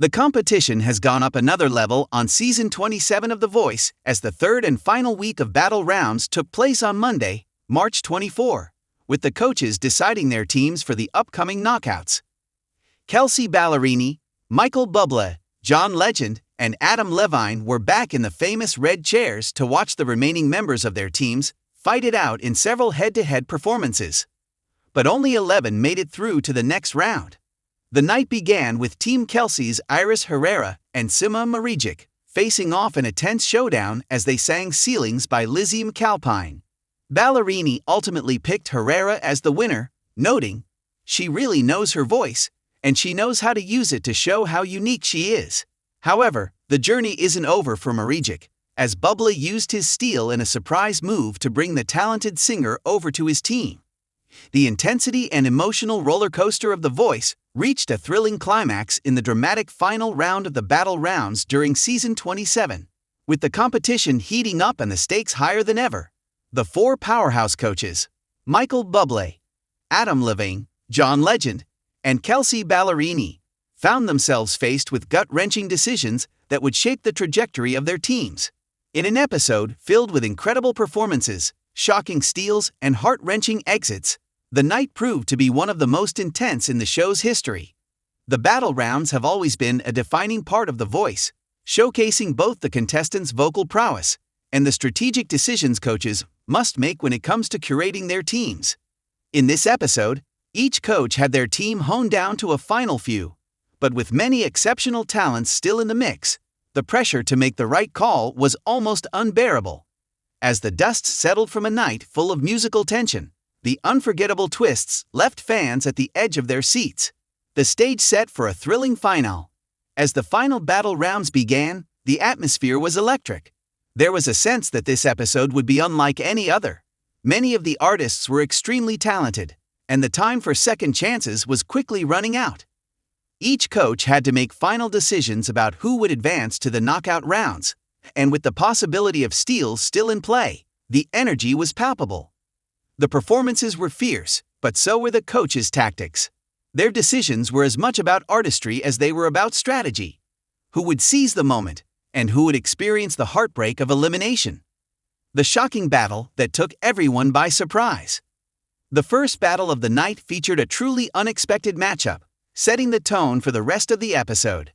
The competition has gone up another level on Season 27 of The Voice as the third and final week of battle rounds took place on Monday, March 24, with the coaches deciding their teams for the upcoming knockouts. Kelsey Ballerini, Michael Bublé, John Legend, and Adam Levine were back in the famous red chairs to watch the remaining members of their teams fight it out in several head-to-head performances. But only 11 made it through to the next round. The night began with Team Kelsey's Iris Herrera and Sima Marijic facing off in a tense showdown as they sang Ceilings by Lizzie McAlpine. Ballerini ultimately picked Herrera as the winner, noting, "She really knows her voice, and she knows how to use it to show how unique she is." However, the journey isn't over for Marijic, as Bublé used his steal in a surprise move to bring the talented singer over to his team. The intensity and emotional roller coaster of The Voice reached a thrilling climax in the dramatic final round of the battle rounds during Season 27. With the competition heating up and the stakes higher than ever, the four powerhouse coaches, Michael Bublé, Adam Levine, John Legend, and Kelsey Ballerini, found themselves faced with gut-wrenching decisions that would shape the trajectory of their teams. In an episode filled with incredible performances, shocking steals, and heart-wrenching exits, the night proved to be one of the most intense in the show's history. The battle rounds have always been a defining part of The Voice, showcasing both the contestants' vocal prowess and the strategic decisions coaches must make when it comes to curating their teams. In this episode, each coach had their team honed down to a final few, but with many exceptional talents still in the mix, the pressure to make the right call was almost unbearable. As the dust settled from a night full of musical tension, the unforgettable twists left fans at the edge of their seats. The stage set for a thrilling finale. As the final battle rounds began, the atmosphere was electric. There was a sense that this episode would be unlike any other. Many of the artists were extremely talented, and the time for second chances was quickly running out. Each coach had to make final decisions about who would advance to the knockout rounds, and with the possibility of steals still in play, the energy was palpable. The performances were fierce, but so were the coaches' tactics. Their decisions were as much about artistry as they were about strategy. Who would seize the moment, and who would experience the heartbreak of elimination? The shocking battle that took everyone by surprise. The first battle of the night featured a truly unexpected matchup, setting the tone for the rest of the episode.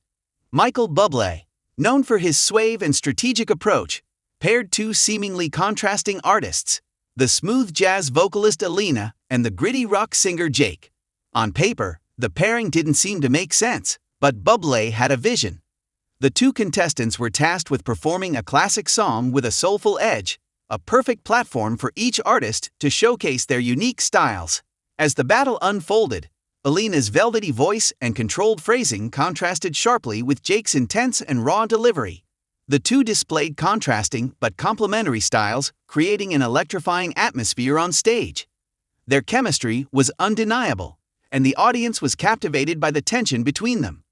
Michael Bublé, known for his suave and strategic approach, paired two seemingly contrasting artists, the smooth jazz vocalist Alina and the gritty rock singer Jake. On paper, the pairing didn't seem to make sense, but Bublé had a vision. The two contestants were tasked with performing a classic song with a soulful edge, a perfect platform for each artist to showcase their unique styles. As the battle unfolded, Alina's velvety voice and controlled phrasing contrasted sharply with Jake's intense and raw delivery. The two displayed contrasting but complementary styles, creating an electrifying atmosphere on stage. Their chemistry was undeniable, and the audience was captivated by the tension between them.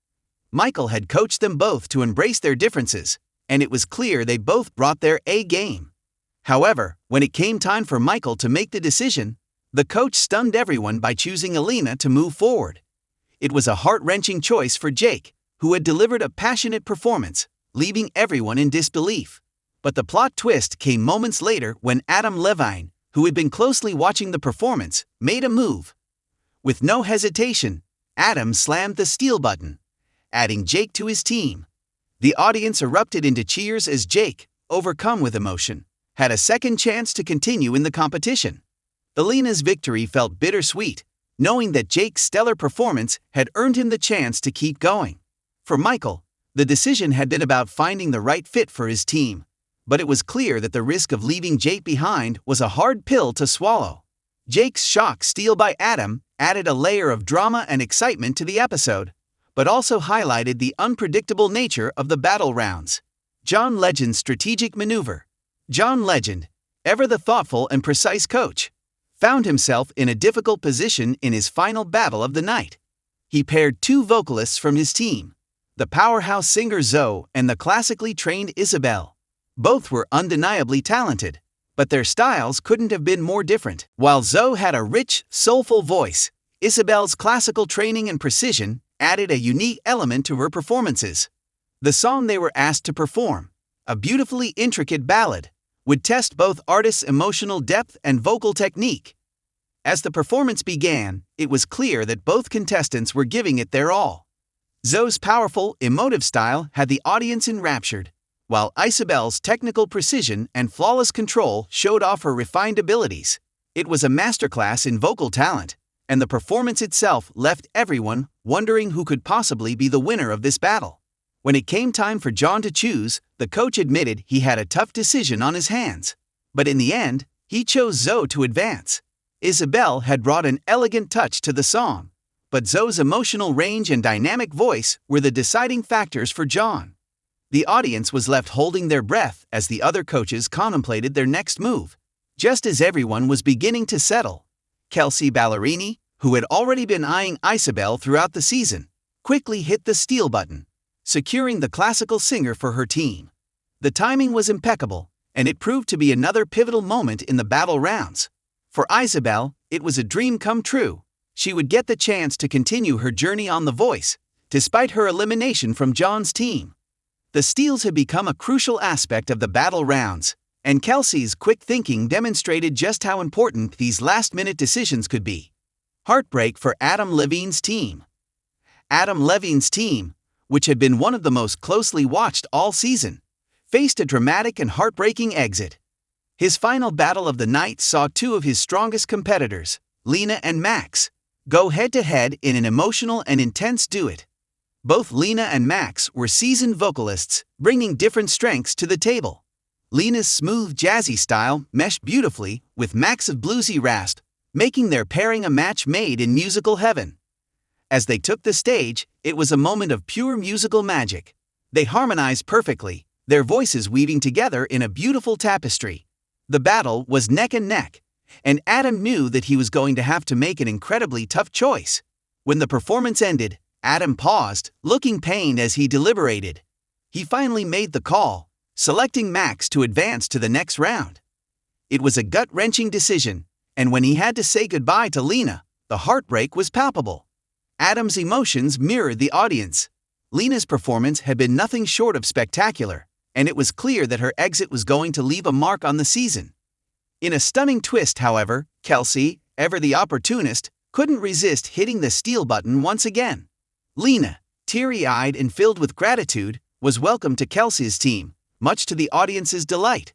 Michael had coached them both to embrace their differences, and it was clear they both brought their A game. However, when it came time for Michael to make the decision, the coach stunned everyone by choosing Alina to move forward. It was a heart-wrenching choice for Jake, who had delivered a passionate performance, leaving everyone in disbelief. But the plot twist came moments later when Adam Levine, who had been closely watching the performance, made a move. With no hesitation, Adam slammed the steal button, adding Jake to his team. The audience erupted into cheers as Jake, overcome with emotion, had a second chance to continue in the competition. Alina's victory felt bittersweet, knowing that Jake's stellar performance had earned him the chance to keep going. For Michael, the decision had been about finding the right fit for his team, but it was clear that the risk of leaving Jake behind was a hard pill to swallow. Jake's shock steal by Adam added a layer of drama and excitement to the episode, but also highlighted the unpredictable nature of the battle rounds. John Legend's strategic maneuver. John Legend, ever the thoughtful and precise coach, found himself in a difficult position in his final battle of the night. He paired two vocalists from his team, the powerhouse singer Zoe and the classically trained Isabelle. Both were undeniably talented, but their styles couldn't have been more different. While Zoe had a rich, soulful voice, Isabelle's classical training and precision added a unique element to her performances. The song they were asked to perform, a beautifully intricate ballad, would test both artists' emotional depth and vocal technique. As the performance began, it was clear that both contestants were giving it their all. Zoe's powerful, emotive style had the audience enraptured, while Isabelle's technical precision and flawless control showed off her refined abilities. It was a masterclass in vocal talent, and the performance itself left everyone wondering who could possibly be the winner of this battle. When it came time for John to choose, the coach admitted he had a tough decision on his hands. But in the end, he chose Zoe to advance. Isabelle had brought an elegant touch to the song, but Zoe's emotional range and dynamic voice were the deciding factors for John. The audience was left holding their breath as the other coaches contemplated their next move. Just as everyone was beginning to settle, Kelsey Ballerini, who had already been eyeing Isabelle throughout the season, quickly hit the steal button, securing the classical singer for her team. The timing was impeccable, and it proved to be another pivotal moment in the battle rounds. For Isabelle, it was a dream come true. She would get the chance to continue her journey on The Voice, despite her elimination from John's team. The steals had become a crucial aspect of the battle rounds, and Kelsey's quick thinking demonstrated just how important these last-minute decisions could be. Heartbreak for Adam Levine's team. Adam Levine's team, which had been one of the most closely watched all season, faced a dramatic and heartbreaking exit. His final battle of the night saw two of his strongest competitors, Alina and Max, go head-to-head in an emotional and intense duet. Both Alina and Max were seasoned vocalists, bringing different strengths to the table. Alina's smooth, jazzy style meshed beautifully with Max's bluesy rasp, making their pairing a match made in musical heaven. As they took the stage, it was a moment of pure musical magic. They harmonized perfectly, their voices weaving together in a beautiful tapestry. The battle was neck and neck, and Adam knew that he was going to have to make an incredibly tough choice. When the performance ended, Adam paused, looking pained as he deliberated. He finally made the call, selecting Max to advance to the next round. It was a gut-wrenching decision, and when he had to say goodbye to Alina, the heartbreak was palpable. Adam's emotions mirrored the audience. Alina's performance had been nothing short of spectacular, and it was clear that her exit was going to leave a mark on the season. In a stunning twist, however, Kelsey, ever the opportunist, couldn't resist hitting the steal button once again. Alina, teary-eyed and filled with gratitude, was welcomed to Kelsey's team, much to the audience's delight.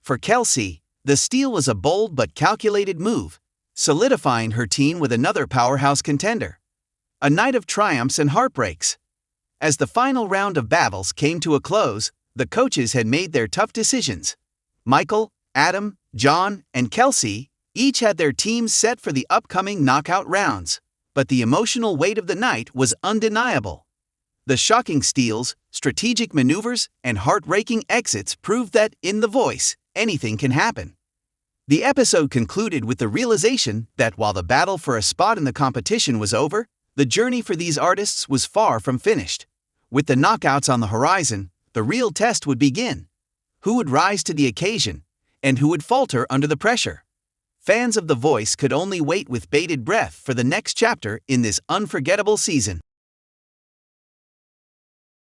For Kelsey, the steal was a bold but calculated move, solidifying her team with another powerhouse contender. A night of triumphs and heartbreaks. As the final round of battles came to a close, the coaches had made their tough decisions. Michael, Adam, John, and Kelsey each had their teams set for the upcoming knockout rounds, but the emotional weight of the night was undeniable. The shocking steals, strategic maneuvers, and heartbreaking exits proved that, in The Voice, anything can happen. The episode concluded with the realization that while the battle for a spot in the competition was over, the journey for these artists was far from finished. With the knockouts on the horizon, the real test would begin. Who would rise to the occasion, and who would falter under the pressure? Fans of The Voice could only wait with bated breath for the next chapter in this unforgettable season.